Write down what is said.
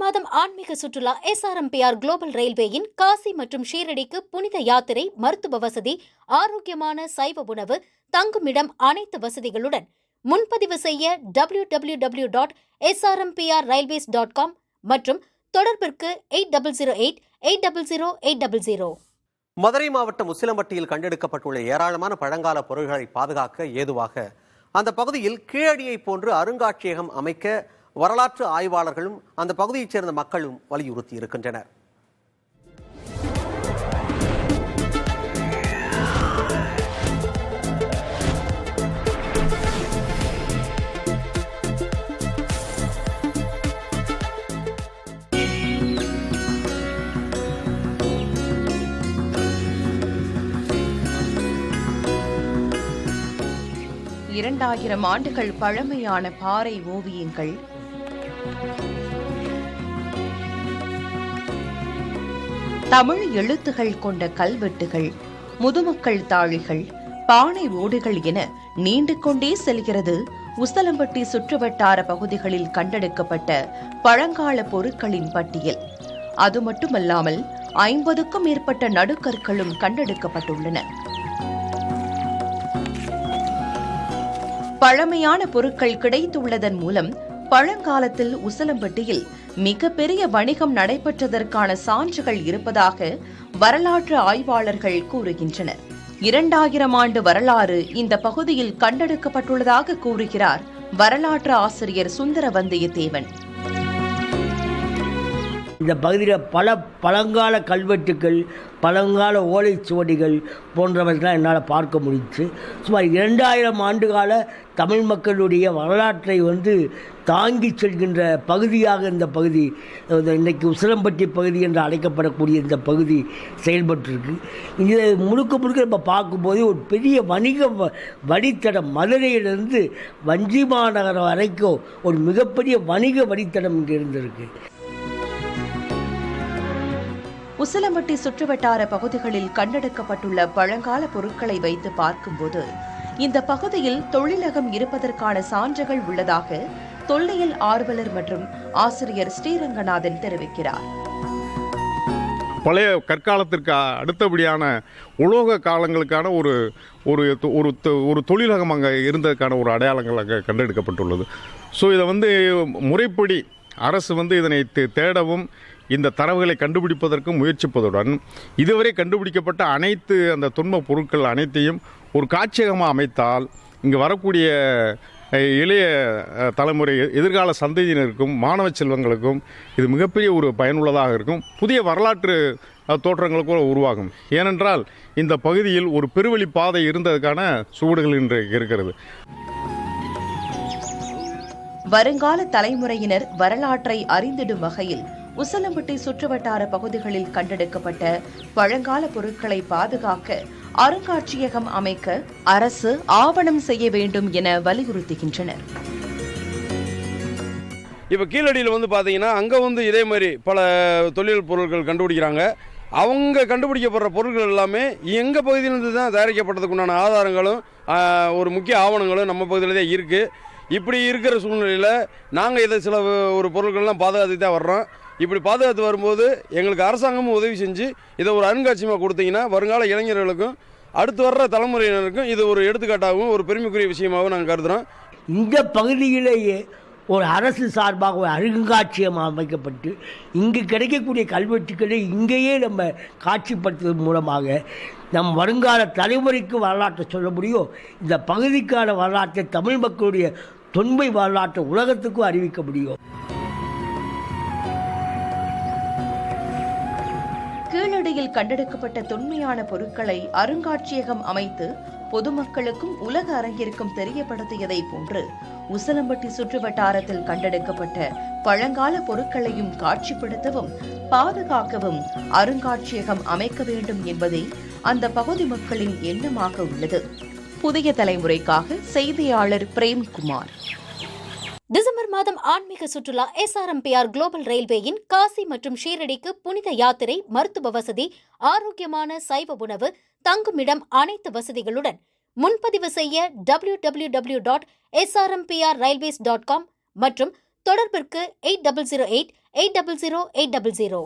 மாதம் ஆன்மீக சுற்றுலா SRMPR குளோபல் ரயில்வேயின் காசி மற்றும் ஷீரடிக்கு புனித யாத்திரை, மருத்துவ வசதி, ஆரோக்கியமான சைவ உணவு, தங்குமிடம் அனைத்து வசதிகளுடன் முன்பதிவு செய்ய www.srmprrailways.com மற்றும் தொடர்பிற்கு 8008800800. மதுரை மாவட்டம் உசிலம்பட்டியில் கண்டெடுக்கப்பட்டுள்ள ஏராளமான பழங்கால பொருட்களை பாதுகாக்க ஏதுவாக அந்த பகுதியில் கீழடியை போன்று அருங்காட்சியகம் அமைக்க வரலாற்று ஆய்வாளர்களும் அந்த பகுதியைச் சேர்ந்த மக்களும் வலியுறுத்தி இருக்கின்றனர். இரண்டாயிரம் ஆண்டுகள் பழமையான பாறை ஓவியங்கள், தமிழ் எழுத்துகள் கொண்ட கல்வெட்டுகள், முதுமக்கள் தாழிகள், பானை ஓடுகள் என நீண்டு கொண்டே செல்கிறது உசிலம்பட்டி சுற்றுவட்டார பகுதிகளில் கண்டெடுக்கப்பட்ட பழங்கால பொருட்களின் பட்டியல். அது மட்டுமல்லாமல் 50க்கும் மேற்பட்ட நடுக்கற்களும் கண்டெடுக்கப்பட்டுள்ளன. பழமையான பொருட்கள் கிடைத்துள்ளதன் மூலம் பழங்காலத்தில் உசிலம்பட்டியில் மிகப்பெரிய வணிகம் நடைபெற்றதற்கான சான்றுகள் இருப்பதாக வரலாற்று ஆய்வாளர்கள் கூறுகின்றனர். 2000 ஆண்டு வரலாறு இந்த பகுதியில் கண்டெடுக்கப்பட்டுள்ளதாக கூறுகிறார் வரலாற்று ஆசிரியர் சுந்தர வந்தியத்தேவன். இந்த பகுதியில் பல பழங்கால கல்வெட்டுக்கள், பழங்கால ஓலைச்சுவடிகள் போன்றவற்றைலாம் என்னால் பார்க்க முடிஞ்சிச்சு. சுமார் 2000 ஆண்டுகால தமிழ் மக்களுடைய வரலாற்றை தாங்கி செல்கின்ற பகுதியாக இந்த பகுதி, இன்றைக்கி உசிலம்பட்டி பகுதி என்று அழைக்கப்படக்கூடிய இந்த பகுதி செயல்பட்டுருக்கு. இதை முழுக்க நம்ம பார்க்கும்போது ஒரு பெரிய வணிக வழித்தடம், மதுரையிலிருந்து வஞ்சி மாநகரம் வரைக்கும் ஒரு மிகப்பெரிய வணிக வழித்தடம் இங்கே இருந்திருக்கு. உசிலம்பட்டி சுற்றுவட்டார பகுதிகளில் கண்டெடுக்கப்பட்டுள்ள பழங்கால பொருட்களை வைத்து பார்க்கும்போது இந்த பகுதியில் தொழிலகம் இருப்பதற்கான சான்றுகள் உள்ளதாக தொல்லியல் ஆர்வலர் மற்றும் ஆசிரியர் ஸ்ரீரங்கநாதன் தெரிவிக்கிறார். பழைய கற்காலத்திற்கு அடுத்தபடியான உலோக காலங்களுக்கான ஒரு ஒரு ஒரு தொழிலகம் அங்கே இருந்ததுக்கான ஒரு அடையாளங்கள் அங்கே கண்டெடுக்கப்பட்டுள்ளது. ஸோ இதை முறைப்படி அரசு இதனை தேடவும் இந்த தரவுகளை கண்டுபிடிப்பதற்கும் முயற்சிப்பதுடன் இதுவரை கண்டுபிடிக்கப்பட்ட அனைத்து அந்த தொன்ம பொருட்கள் அனைத்தையும் ஒரு காட்சியகமாக அமைத்தால் இங்கு வரக்கூடிய இளைய தலைமுறை, எதிர்கால சந்ததியினருக்கும் மாணவ செல்வங்களுக்கும் இது மிகப்பெரிய ஒரு பயனுள்ளதாக இருக்கும். புதிய வரலாற்று தோற்றங்களுக்கும் உருவாகும். ஏனென்றால் இந்த பகுதியில் ஒரு பெருவழி பாதை இருந்ததுக்கான சுவடுகள் இன்று இருக்கிறது. வருங்கால தலைமுறையினர் வரலாற்றை அறிந்திடும் வகையில் உசிலம்பட்டி சுற்றுவட்டார பகுதிகளில் கண்டெடுக்கப்பட்ட பழங்கால பொருட்களை பாதுகாக்க அருங்காட்சியகம் அமைக்க அரசு ஆவணம் செய்ய வேண்டும் என வலியுறுத்துகின்றனர். இப்போ கீழடியில் பார்த்தீங்கன்னா அங்கே இதே மாதிரி பல தொழில் பொருட்கள் கண்டுபிடிக்கிறாங்க. அவங்க கண்டுபிடிக்கப்படுற பொருட்கள் எல்லாமே எங்கள் பகுதியிலிருந்து தான் தயாரிக்கப்பட்டதுக்கு உண்டான ஆதாரங்களும் ஒரு முக்கிய ஆவணங்களும் நம்ம பகுதியில் தான் இருக்குது. இப்படி இருக்கிற சூழ்நிலையில் நாங்கள் இதை சில ஒரு பொருட்கள்லாம் பாதுகாத்து தான் வர்றோம். இப்படி பாதுகாத்து வரும்போது எங்களுக்கு அரசாங்கமும் உதவி செஞ்சு இதை ஒரு அருங்காட்சியமாக கொடுத்தீங்கன்னா வருங்கால இளைஞர்களுக்கும் அடுத்து வர்ற தலைமுறையினருக்கும் இது ஒரு எடுத்துக்காட்டாகவும் ஒரு பெருமைக்குரிய விஷயமாகவும் நாங்கள் கருதுகிறோம். இந்த பகுதியிலேயே ஒரு அரசு சார்பாக ஒரு அருங்காட்சியகம் அமைக்கப்பட்டு இங்கு கிடைக்கக்கூடிய கல்வெட்டுக்களை இங்கேயே நம்ம காட்சிப்படுத்துவதன் மூலமாக நம் வருங்கால தலைமுறைக்கு வரலாற்றை சொல்ல முடியும். இந்த பகுதிக்கான வரலாற்றை தமிழ் மக்களுடைய தொன்மை வரலாற்றை உலகத்துக்கும் அறிவிக்க முடியும். கீழடியில் கண்டெடுக்கப்பட்ட தொன்மையான பொருட்களை அருங்காட்சியகம் அமைத்து பொதுமக்களுக்கும் உலக அரங்கிற்கும் தெரியப்படுத்தியதை போன்று உசிலம்பட்டி சுற்றுவட்டாரத்தில் கண்டெடுக்கப்பட்ட பழங்கால பொருட்களையும் காட்சிப்படுத்தவும் பாதுகாக்கவும் அருங்காட்சியகம் அமைக்க வேண்டும் என்பதே அந்த பகுதி மக்களின் எண்ணமாக உள்ளது. புதிய தலைமுறைக்காக செய்தியாளர் பிரேம்குமார். டிசம்பர் மாதம் ஆன்மீக சுற்றுலா SRMPR குளோபல் ரயில்வேயின் காசி மற்றும் ஷீரடிக்கு புனித யாத்திரை, மருத்துவ வசதி, ஆரோக்கியமான சைவ உணவு, தங்குமிடம் அனைத்து வசதிகளுடன் முன்பதிவு செய்ய www.srmprrailways.com மற்றும் தொடர்பிற்கு 8008 800 800.